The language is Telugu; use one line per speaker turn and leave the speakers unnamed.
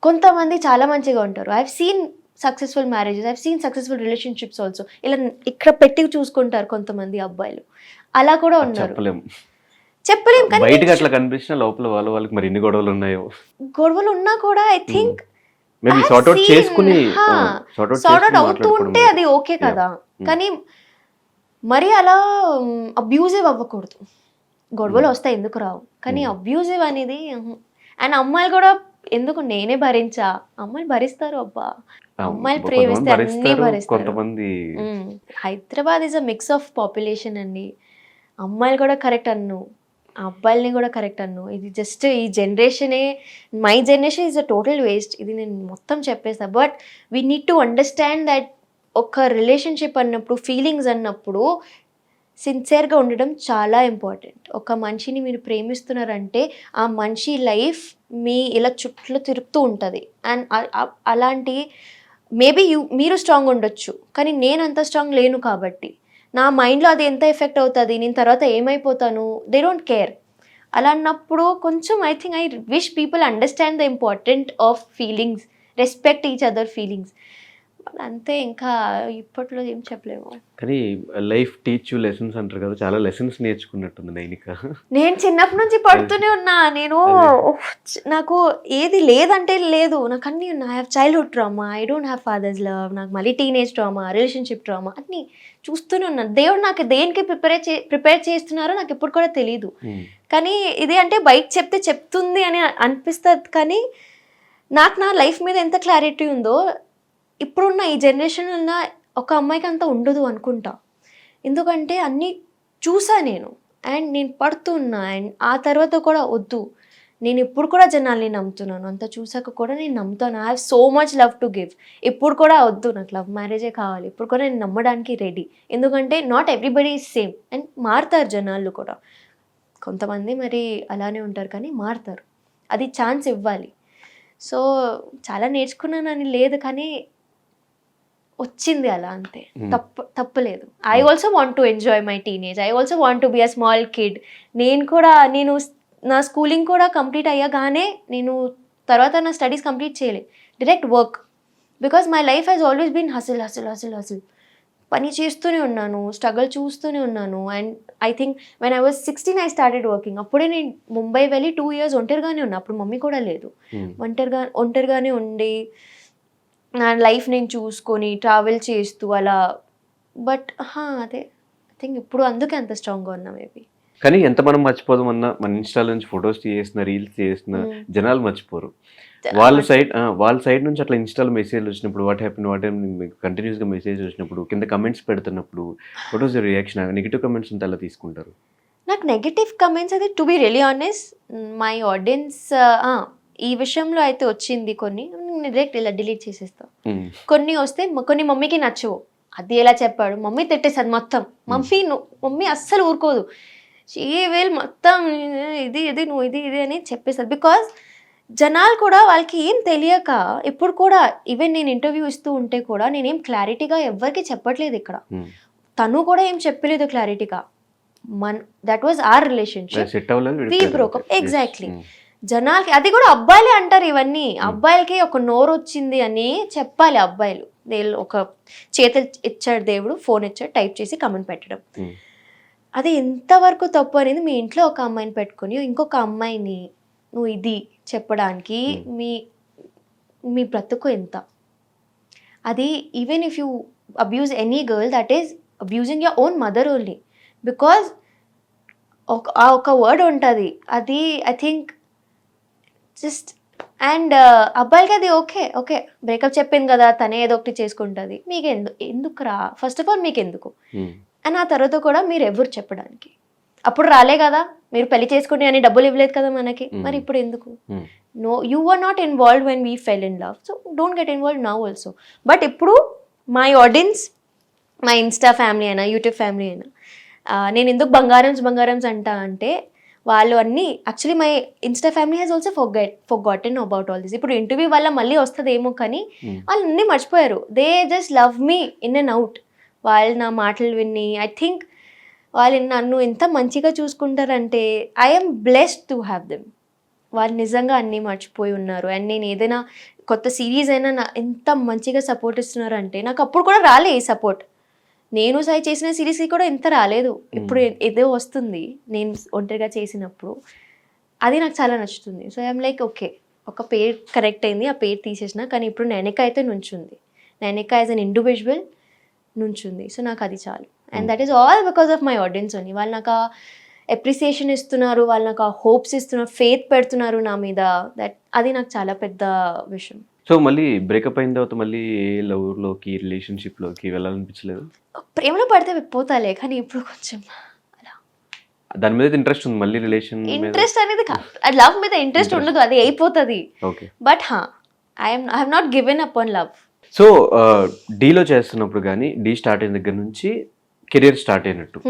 కొంతమంది చాలా మంచిగా ఉంటారు. I have seen successful marriages, I have seen successful relationships also. ఇలా ఇక్కడ పెట్టి చూసుకుంటారు కొంతమంది అబ్బాయిలు. అలా కూడా
అది
ఉన్నారు.
చెప్పలేం.
చెప్పలేం కానీ
బయటకి అట్లా కనిపించినా లోపల వాళ్ళకి మరి ఎన్ని గొడవలు ఉన్నాయో.
గొడవలు ఉన్నా కూడా I think I
maybe
have
sort out
scene
చేసుకుని
సార్ట్ అవుట్ అవుతూ ఉంటే అది ఓకే కదా. కానీ మరి అలా అబ్యూజివ్ అవ్వకూడదు. గొడవలు వస్తాయి, ఎందుకు రావు, కానీ అబ్యూజివ్ అనేది అండ్ అమ్మాయిలు కూడా ఎందుకు నేనే భరించా, అమ్మాయిలు భరిస్తారు అబ్బా, అమ్మాయిలు ప్రేమిస్తే అన్నీ భరిస్తారు.
కొంతమంది
Hyderabad is a mix of population అండి. అమ్మాయిలు కూడా కరెక్ట్ అన్ను, అబ్బాయిల్ని కూడా కరెక్ట్ అన్ను. ఇది జస్ట్ ఈ జనరేషనే, my generation is a total waste. ఇది నేను మొత్తం చెప్పేస్తా. But we need to understand that ఒక రిలేషన్షిప్ అన్నప్పుడు, ఫీలింగ్స్ అన్నప్పుడు సిన్సియర్గా ఉండడం చాలా ఇంపార్టెంట్. ఒక మనిషిని మీరు ప్రేమిస్తున్నారంటే ఆ మనిషి లైఫ్ మీ ఇలా చుట్టూ తిరుగుతూ ఉంటుంది. అండ్ అలాంటి మేబీ మీరు స్ట్రాంగ్ ఉండొచ్చు, కానీ నేను అంత స్ట్రాంగ్ లేను కాబట్టి నా మైండ్లో అది ఎంత ఎఫెక్ట్ అవుతుంది, నేను తర్వాత ఏమైపోతాను, దే డోంట్ కేర్. అలా అన్నప్పుడు కొంచెం I think I wish people understand the important of feelings, respect each other feelings. అంతే, ఇంకా ఇప్పట్లో ఏం చెప్పలేము.
కానీ లైఫ్ టీచ్ యూ లెసన్స్ అంటారు కదా, చాలా లెసన్స్ నేర్చుకున్నట్టుంది నైనిక.
నేను చిన్నప్పటి నుంచి పడుతూనే ఉన్నా. నేను నాకు ఏది లేదంటే లేదు, నాకు అన్నీ ఉన్నాయి. I have childhood trauma, I don't have fathers love, నాకు మళ్ళీ టీనేజ్ ట్రామా, రిలేషన్షిప్ ట్రామా, అన్నీ చూస్తూనే ఉన్నాను. దేవుడు నాకు దేనికి ప్రిపేర్ చేస్తున్నారో నాకు ఇప్పుడు కూడా తెలియదు. కానీ ఇది అంటే బయట చెప్తే చెప్తుంది అని అనిపిస్తుంది, కానీ నాకు నా లైఫ్ మీద ఎంత క్లారిటీ ఉందో ఇప్పుడున్న ఈ జనరేషన్ ఉన్న ఒక అమ్మాయికి అంత ఉండదు అనుకుంటా. ఎందుకంటే అన్నీ చూసా నేను, అండ్ నేను పడుతున్నా. అండ్ ఆ తర్వాత కూడా వద్దు, నేను ఇప్పుడు కూడా జనాల్ని నమ్ముతున్నాను. అంత చూసాక కూడా నేను నమ్ముతాను. I have so much love to give. ఇప్పుడు కూడా వద్దు, నాకు లవ్ మ్యారేజే కావాలి. ఇప్పుడు కూడా నేను నమ్మడానికి రెడీ. ఎందుకంటే not everybody is same. And మారుతారు జనాలు కూడా. కొంతమంది మరి అలానే ఉంటారు, కానీ మారుతారు. అది ఛాన్స్ ఇవ్వాలి. సో చాలా నేర్చుకున్నానని లేదు, కానీ వచ్చింది అలా, అంతే. తప్పలేదు. I also want to enjoy my teenage. I also want to be a small kid. నేను నా స్కూలింగ్ కూడా కంప్లీట్ అయ్యగానే నేను తర్వాత నా స్టడీస్ కంప్లీట్ చేయలే, direct work. Because my life has always been hustle hustle hustle hustle. పని చేస్తూనే ఉన్నాను, స్ట్రగుల్ చూస్తూనే ఉన్నాను. And I think when I was 16 I started working. అప్పుడే నేను ముంబై వెళ్ళి 2 years ఒంటరిగానే ఉన్నా. అప్పుడు మమ్మీ కూడా లేదు. ఒంటరిగానే ఉండి నా లైఫ్ నేను చూసుకొని ట్రావెల్ చేస్తూ అలా. బట్ అదే ఐ థింక్ ఇప్పుడు అందుకే అంత స్ట్రాంగ్గా ఉన్నా మేబీ.
కానీ ఎంత మనం మర్చిపోదామన్నా మన ఇన్స్టా నుంచి ఫొటోస్ చేసిన, రీల్స్ చేసిన జనాలు మర్చిపోరు. వాళ్ళ సైడ్ నుంచి అట్లా ఇన్స్టాలో మెసేజ్ వచ్చినప్పుడు వాట్ హ్యాపీ మీకు కంటిన్యూస్గా మెసేజ్ వచ్చినప్పుడు, కింద కమెంట్స్ పెడుతున్నప్పుడు what was your reaction? Negative comments ఉంటే అలా తీసుకుంటారు?
నాకు నెగిటివ్ కమెంట్స్ అయితే, to be really honest, my audience ఈ విషయంలో అయితే వచ్చింది కొన్ని, డైరెక్ట్ ఇలా డిలీట్ చేసేస్తా. కొన్ని వస్తే కొన్ని మమ్మీకి నచ్చవు. అది ఎలా చెప్పాడు, మమ్మీ తిట్టేస్తుంది మొత్తం. మమ్మీ అస్సలు ఊరుకోదు. వీళ్ళు మొత్తం ఇది నువ్వు ఇది అని చెప్పేస్తుంది. బికాజ్ జనాలు కూడా వాళ్ళకి ఏం తెలియక ఇప్పుడు కూడా ఈవెన్ నేను ఇంటర్వ్యూ ఇస్తూ ఉంటే కూడా నేనేం క్లారిటీగా ఎవరికి చెప్పట్లేదు ఇక్కడ. తను కూడా ఏం చెప్పలేదు క్లారిటీగా. That was our relationship, we broke up. Exactly. జనాలకి అది కూడా అబ్బాయిలే అంటారు ఇవన్నీ. అబ్బాయిలకి ఒక నోరు వచ్చింది అని చెప్పాలి అబ్బాయిలు. ఒక చేతులు ఇచ్చాడు దేవుడు, ఫోన్ ఇచ్చాడు, టైప్ చేసి కమెంట్ పెట్టడం. అది ఎంతవరకు తప్పు అనేది మీ ఇంట్లో ఒక అమ్మాయిని పెట్టుకుని ఇంకొక అమ్మాయిని నువ్వు ఇది చెప్పడానికి మీ బ్రతుకు ఎంత? అది even if you abuse any girl, that is abusing your own mother only. Because ఒక వర్డ్ ఉంటుంది, అది ఐ థింక్ జస్ట్. అండ్ అబ్బాయిలకి అది ఓకే బ్రేకప్ చెప్పింది కదా, తనే ఏదో ఒకటి చేసుకుంటుంది, మీకు ఎందుకురా, ఫస్ట్ ఆఫ్ ఆల్ మీకు ఎందుకు? అండ్ ఆ తర్వాత కూడా మీరు ఎవరు చెప్పడానికి? అప్పుడు రాలే కదా, మీరు పెళ్లి చేసుకుని అని డబ్బులు ఇవ్వలేదు కదా మనకి, మరి ఇప్పుడు ఎందుకు? No, you are not involved when we fell in love, so don't get involved now also. But ఇప్పుడు my audience, my insta family అయినా యూట్యూబ్ ఫ్యామిలీ అయినా, నేను ఎందుకు బంగారమ్స్ అంటా అంటే, వాళ్ళు అన్నీ actually my insta family has also forgotten about all this. ఇప్పుడు ఇంటర్వ్యూ వల్ల మళ్ళీ వస్తుందేమో, కానీ వాళ్ళు అన్నీ మర్చిపోయారు. They just love me in and out. వాళ్ళు నా మాటలు విని ఐ థింక్ వాళ్ళు నన్ను ఎంత మంచిగా చూసుకుంటారంటే I'm blessed to have them. వాళ్ళు నిజంగా అన్నీ మర్చిపోయి ఉన్నారు. అండ్ నేను ఏదైనా కొత్త సిరీస్ అయినా ఎంత మంచిగా సపోర్ట్ ఇస్తున్నారు అంటే, నాకు అప్పుడు కూడా రాలే ఈ సపోర్ట్. నేను సాయి చేసిన సిరీస్కి కూడా ఇంత రాలేదు. ఇప్పుడు ఏదో వస్తుంది నేను ఒంటరిగా చేసినప్పుడు, అది నాకు చాలా నచ్చుతుంది. సో ఐఎమ్ లైక్ ఓకే, ఒక పేరు కరెక్ట్ అయింది, ఆ పేరు తీసేసిన, కానీ ఇప్పుడు నైనిక అయితే నుంచుంది. నైనిక యాజ్ అన్ ఇండివిజువల్ నుంచుంది. సో నాకు అది చాలు. And that is all because of my audience అని. వాళ్ళు నాకు అప్రిసియేషన్ ఇస్తున్నారు, వాళ్ళు నాకు హోప్స్ ఇస్తున్నారు, ఫెయిత్ పెడుతున్నారు నా మీద. అది నాకు చాలా పెద్ద విషయం.
సో మళ్ళీ బ్రేకప్ అయిన తర్వాత మళ్ళీ లవ్లోకి రిలేషన్షిప్లోకి వెళ్ళాలనిపించలేదు?
ప్రేమలో పడితే పోతాలే, కానీ ఇప్పుడు కొంచెం అలా
దాని మీద ఇంట్రెస్ట్ ఉంది మళ్ళీ రిలేషన్
ఇంట్రెస్ట్ అనేది లవ్ మీద ఇంట్రెస్ట్ ఉండదు, అది అయిపోతుంది.
Okay.
But I have not given up on love.
So డీలో చేస్తున్నప్పుడు కానీ డీ స్టార్ట్ అయిన దగ్గర నుంచి కెరీర్ స్టార్ట్ అయినట్టు